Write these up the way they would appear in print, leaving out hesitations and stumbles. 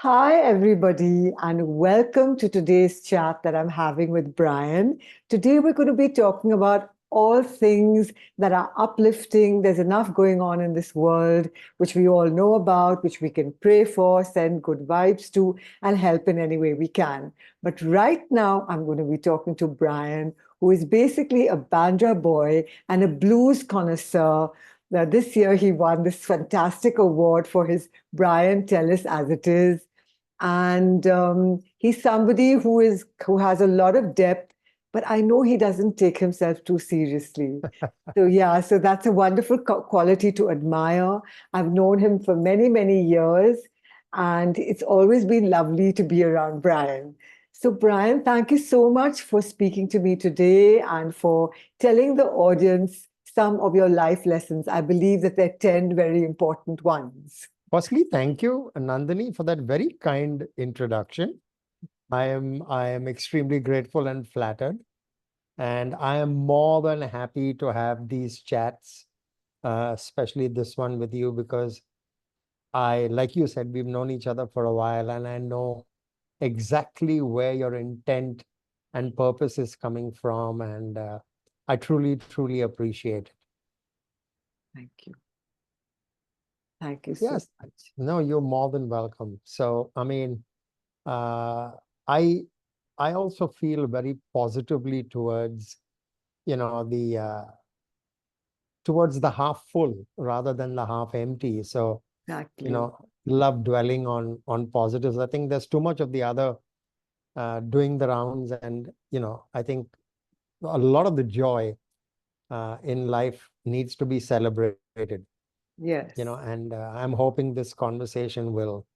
Hi, everybody, and welcome to today's chat that I'm having with Brian. Today, we're going to be talking about all things that are uplifting. There's enough going on in this world, which we all know about, which we can pray for, send good vibes to, and help in any way we can. But right now, I'm going to be talking to Brian, who is basically a Bandra boy and a blues connoisseur. Now, this year, he won this fantastic award for his Brian Tellis as it is. And he's somebody who has a lot of depth, but I know he doesn't take himself too seriously. So yeah, so that's a wonderful quality to admire. I've known him for many, many years, and it's always been lovely to be around Brian. So Brian, thank you so much for speaking to me today and for telling the audience some of your life lessons. I believe that they're 10 very important ones. Firstly, thank you, Nandini, for that very kind introduction. I am extremely grateful and flattered, and I am more than happy to have these chats, especially this one with you, because like you said, we've known each other for a while, and I know exactly where your intent and purpose is coming from, and I truly, truly appreciate it. Thank you. Thank you so Yes, much. no, you're more than welcome. So, uh, I I also feel very positively towards, the towards the half full rather than the half empty. So, Exactly. love dwelling on positives. I think there's too much of the other doing the rounds, and I think a lot of the joy in life needs to be celebrated. Yes. And I'm hoping this conversation will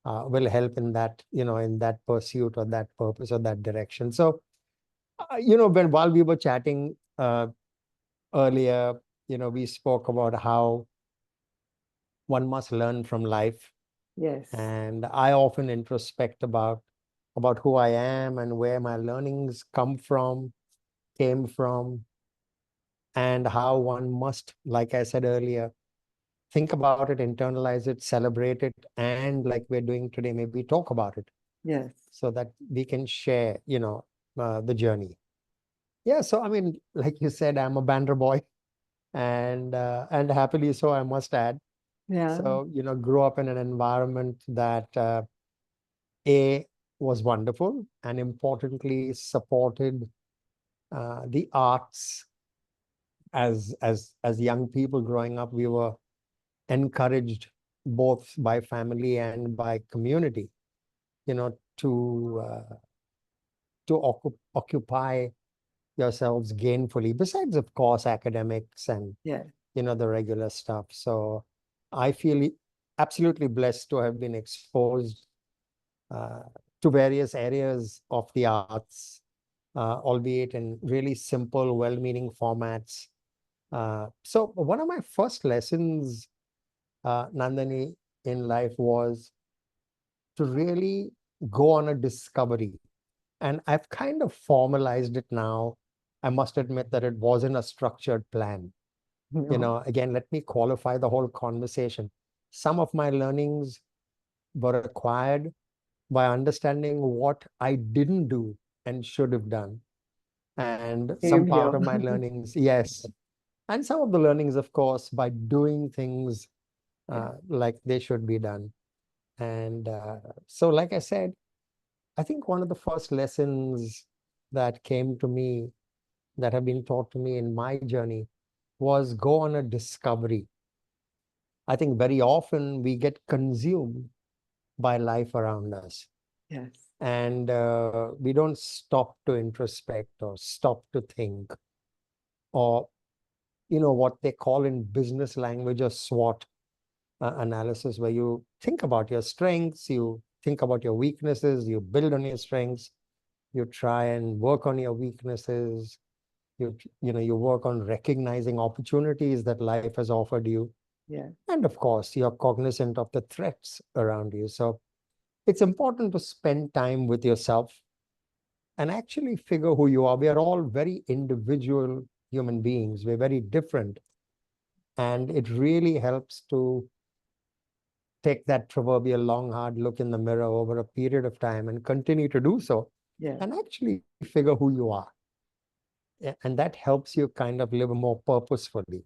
help in that, in that pursuit or that purpose or that direction. So, while we were chatting earlier, we spoke about how one must learn from life. Yes. And I often introspect about who I am and where my learnings came from, and how one must, like I said earlier, think about it, internalize it, celebrate it, and like we're doing today, maybe talk about it Yes. so that we can share, the journey. Yeah, so like you said, I'm a Bandra boy, and happily so, I must add. Yeah. So, grew up in an environment that A was wonderful, and importantly supported the arts. As young people growing up, we were encouraged both by family and by community, to occupy yourselves gainfully, besides, of course, academics and Yeah. the regular stuff. So I feel absolutely blessed to have been exposed uh, to various areas of the arts, albeit in really simple, well-meaning formats. So one of my first lessons, Nandini, in life was to really go on a discovery. And I've kind of formalized it now. I must admit that it wasn't a structured plan. No. Again, let me qualify the whole conversation. Some of my learnings were acquired by understanding what I didn't do and should have done. And some Same part here. of my learnings, yes. And some of the learnings, of course, by doing things Yeah. like they should be done. And so, like I said, I think one of the first lessons that came to me, that have been taught to me in my journey, was go on a discovery. I think very often we get consumed by life around us, Yes. and we don't stop to introspect or stop to think, or what they call in business language a SWOT analysis, where you think about your strengths, you think about your weaknesses, you build on your strengths, you try and work on your weaknesses, you work on recognizing opportunities that life has offered you, Yeah. and of course you're cognizant of the threats around you. So it's important to spend time with yourself and actually figure who you are. We are all very individual human beings. We're very different. And it really helps to take that proverbial long, hard look in the mirror over a period of time and continue to do so, Yeah. and actually figure who you are. And that helps you kind of live more purposefully.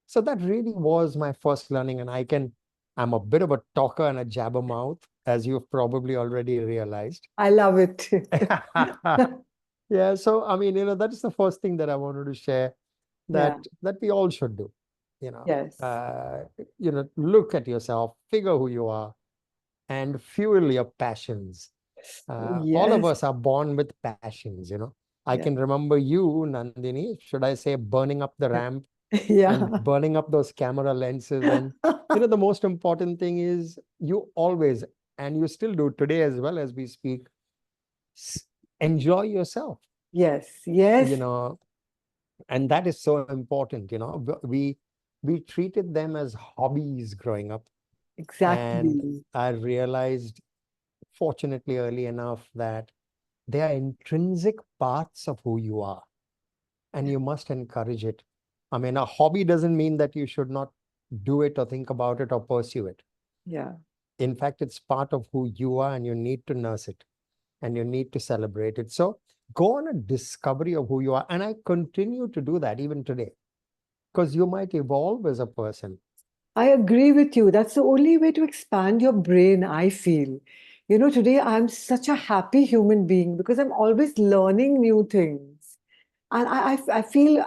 So that really was my first learning. And I'm a bit of a talker and a jabbermouth, as you've probably already realized. I love it. Yeah. So, I mean, that is the first thing that I wanted to share Yeah. that we all should do. Yes. Look at yourself, figure who you are, and fuel your passions. All of Yes. us are born with passions. I Yeah. can remember you, Nandini, should I say, burning up the ramp and Yeah. burning up those camera lenses. And, the most important thing is you always, and you still do today as well as we speak, enjoy yourself, Yes. you Yes. know, and that is so important. We treated them as hobbies growing up. And Exactly. I realized, fortunately, early enough that they are intrinsic parts of who you are, and you must encourage it. I mean, a hobby doesn't mean that you should not do it or think about it or pursue it. Yeah. In fact, it's part of who you are, and you need to nurse it and you need to celebrate it. So go on a discovery of who you are. And I continue to do that even today, because you might evolve as a person. I agree with you. That's the only way to expand your brain, I feel. Today I'm such a happy human being because I'm always learning new things. And I feel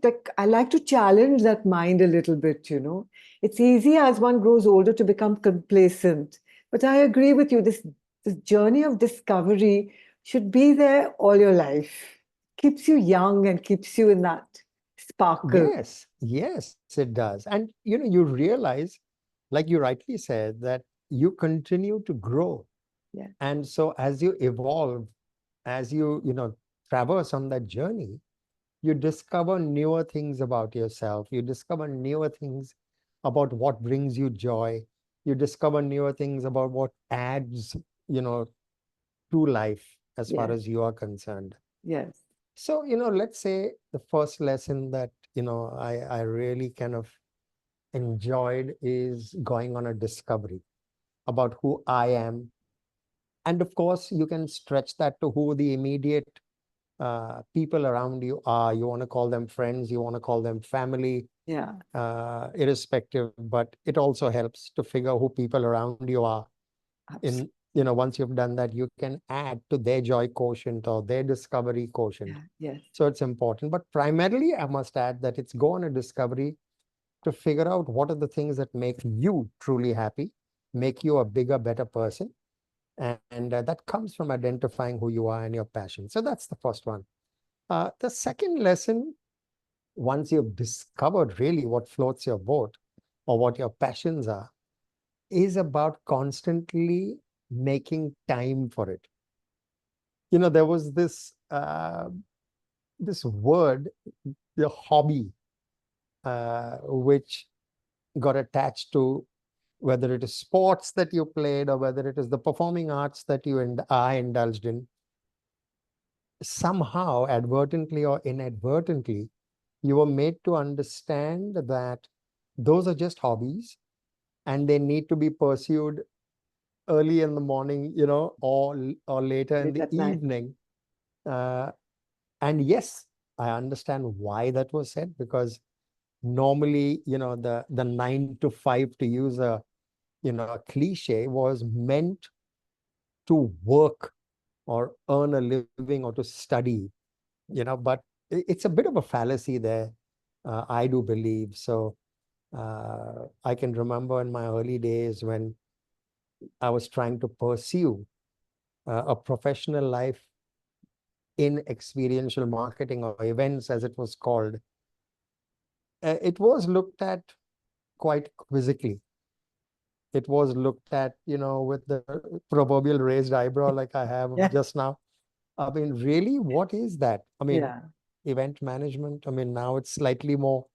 like I like to challenge that mind a little bit. It's easy as one grows older to become complacent. But I agree with you, this journey of discovery should be there all your life. Keeps you young and keeps you in that sparkle. Yes, it does. And you realize, like you rightly said, that you continue to grow. Yeah. And so as you evolve, as you traverse on that journey, you discover newer things about yourself. You discover newer things about what brings you joy. You discover newer things about what adds, you know, to life as far Yes. as you are concerned. Yes. So, let's say the first lesson that, I really kind of enjoyed is going on a discovery about who I am. And of course, you can stretch that to who the immediate people around you are. You want to call them friends, you want to call them family, Yeah. irrespective, but it also helps to figure who people around you are. Absolutely. Once you've done that, you can add to their joy quotient or their discovery quotient. Yeah. Yes. So it's important. But primarily, I must add that it's go on a discovery to figure out what are the things that make you truly happy, make you a bigger, better person. And that comes from identifying who you are and your passion. So that's the first one. The second lesson, once you've discovered really what floats your boat or what your passions are, is about constantly making time for it. There was this word, the hobby, which got attached to whether it is sports that you played or whether it is the performing arts that you are indulged in. Somehow, advertently or inadvertently, you were made to understand that those are just hobbies and they need to be pursued early in the morning, or later in Late the at night. evening. Uh, and yes, I understand why that was said, because normally, the 9 to 5, to use a cliche, was meant to work or earn a living or to study, but it's a bit of a fallacy there, I do believe. So I can remember in my early days when I was trying to pursue a professional life in experiential marketing, or events as it was called. It was looked at quite quizzically. It was looked at, with the proverbial raised eyebrow like I have Yeah. just now. I mean, really, what is that? I mean, Yeah. event management. I mean, now it's slightly more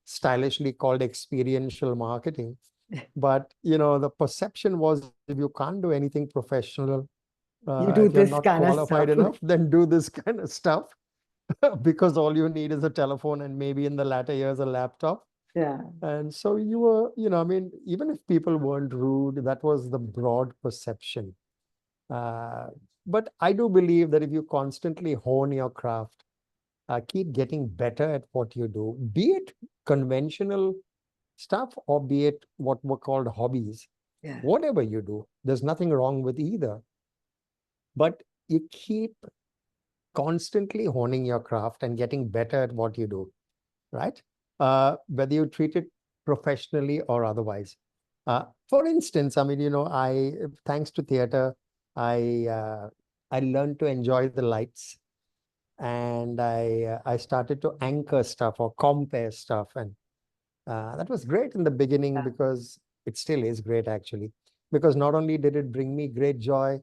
stylishly called experiential marketing. But, the perception was, if you can't do anything professional, You do if you're this not kind of qualified stuff. enough, then do this kind of stuff because all you need is a telephone and maybe in the latter years, a laptop. Yeah. And so you were, I mean, even if people weren't rude, that was the broad perception. Uh, but I do believe that if you constantly hone your craft, keep getting better at what you do, be it conventional stuff or be it what were called hobbies, Yeah. whatever you do, there's nothing wrong with either. But you keep constantly honing your craft and getting better at what you do, right? Whether you treat it professionally or otherwise. For instance, I mean, thanks to theater, I learned to enjoy the lights, and I started to anchor stuff or compare stuff, and that was great in the beginning because it still is great actually. Because not only did it bring me great joy,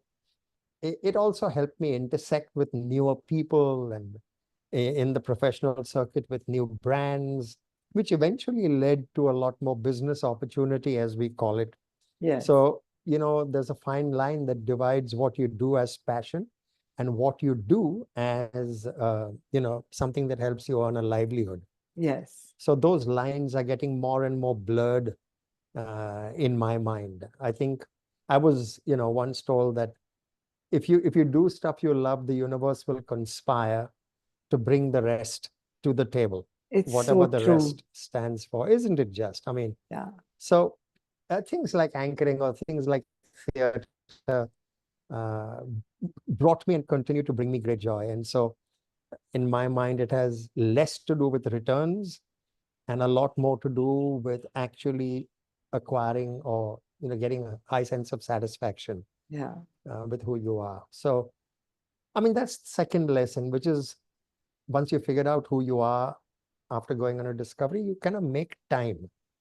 it also helped me intersect with newer people and in the professional circuit with new brands, which eventually led to a lot more business opportunity, as we call it. Yes. So, there's a fine line that divides what you do as passion and what you do as, something that helps you earn a livelihood. Yes. So those lines are getting more and more blurred in my mind. I think I was, once told that if you do stuff you love, the universe will conspire to bring the rest to the table, It's whatever so the true. rest stands for. Isn't it just? I mean, Yeah. so things like anchoring or things like theater uh, brought me and continue to bring me great joy. And so in my mind, it has less to do with returns and a lot more to do with actually acquiring or getting a high sense of satisfaction Yeah. with who you are. So I mean, that's the second lesson, which is once you figured out who you are after going on a discovery, you kind of make time